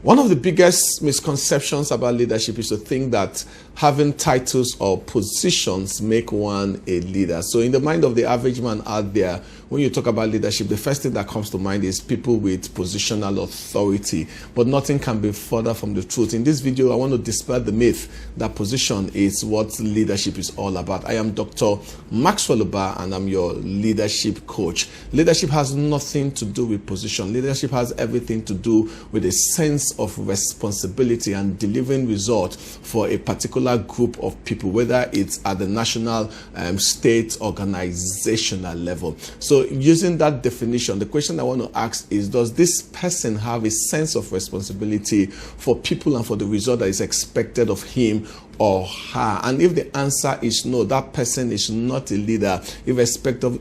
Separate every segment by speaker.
Speaker 1: One of the biggest misconceptions about leadership is to think that having titles or positions make one a leader. So in the mind of the average man out there, when you talk about leadership, the first thing that comes to mind is people with positional authority. But nothing can be further from the truth. In this video, I want to dispel the myth that position is what leadership is all about. I am Dr. Maxwell Ubah, and I'm your leadership coach. Leadership has nothing to do with position. Leadership has everything to do with a sense of responsibility and delivering results for a particular group of people, whether it's at the national, state, organizational level. So using that definition, the question I want to ask is, does this person have a sense of responsibility for people and for the result that is expected of him or her? And if the answer is no, that person is not a leader, irrespective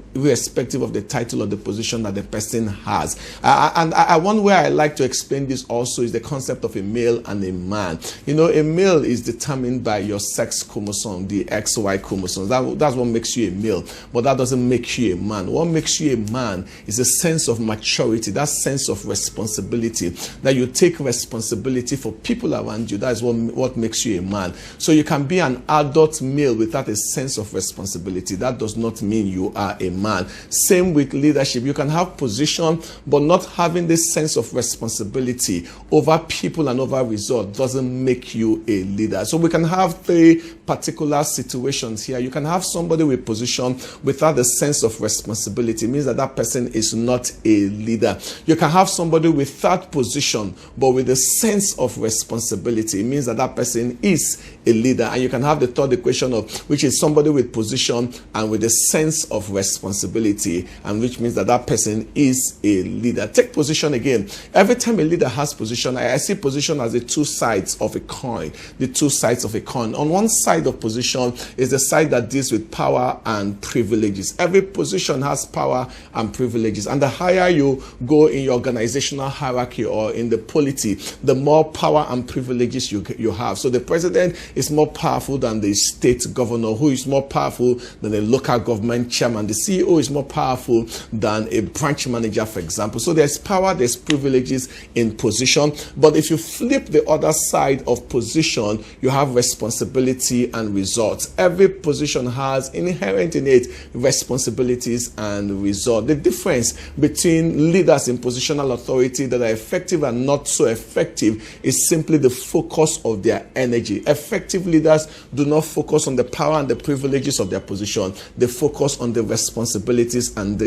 Speaker 1: of the title or the position that the person has. One way I like to explain this also is the concept of a male and a man. You know, a male is determined by your sex chromosome, the XY chromosomes. That's what makes you a male, but that doesn't make you a man. What makes you a man is a sense of maturity, that sense of responsibility, that you take responsibility for people around you. That is what makes you a man. So you can be an adult male without a sense of responsibility. That does not mean you are a man. Same with leadership. You can have position, but not having this sense of responsibility over people and over results doesn't make you a leader. So we can have three particular situations here. You can have somebody with position without a sense of responsibility. It means that that person is not a leader. You can have somebody without position, but with a sense of responsibility. It means that that person is a leader. And you can have the third equation, which is somebody with position and with a sense of responsibility, and which means that that person is a leader. Take position again. Every time a leader has position, I see position as the two sides of a coin. The two sides of a coin. On one side of position is the side that deals with power and privileges. Every position has power and privileges, and the higher you go in your organizational hierarchy or in the polity, the more power and privileges you have. So the president is more powerful than the state governor, who is more powerful than the local government chairman. The CEO is more powerful than a branch manager, for example. So there's power, there's privileges in position. But if you flip the other side of position, you have responsibility and results. Every position has inherent in it responsibilities and results. The difference between leaders in positional authority that are effective and not so effective is simply the focus of their energy. Effective leaders do not focus on the power and the privileges of their position. They focus on the responsibilities and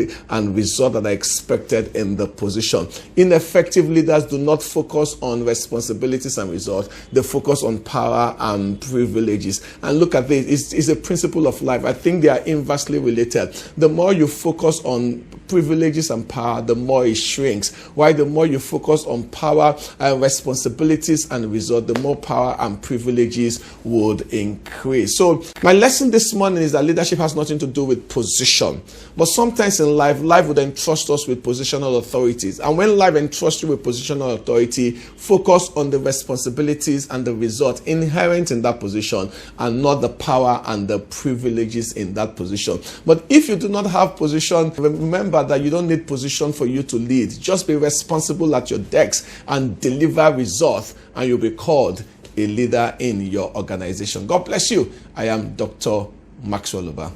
Speaker 1: results that are expected in the position. Ineffective leaders do not focus on responsibilities and results. They focus on power and privileges. And look at this. It's a principle of life. I think they are inversely related. The more you focus on privileges and power, the more it shrinks. While the more you focus on power and responsibilities and results, the more power and privileges would increase. So my lesson this morning is that leadership has nothing to do with position. But sometimes in life would entrust us with positional authorities. And when life entrusts you with positional authority, focus on the responsibilities and the results inherent in that position, and not the power and the privileges in that position. But if you do not have position, remember that you don't need position for you to lead. Just be responsible at your desk and deliver results, and you'll be called a leader in your organization. God bless you. I am Dr. Maxwell Ubah.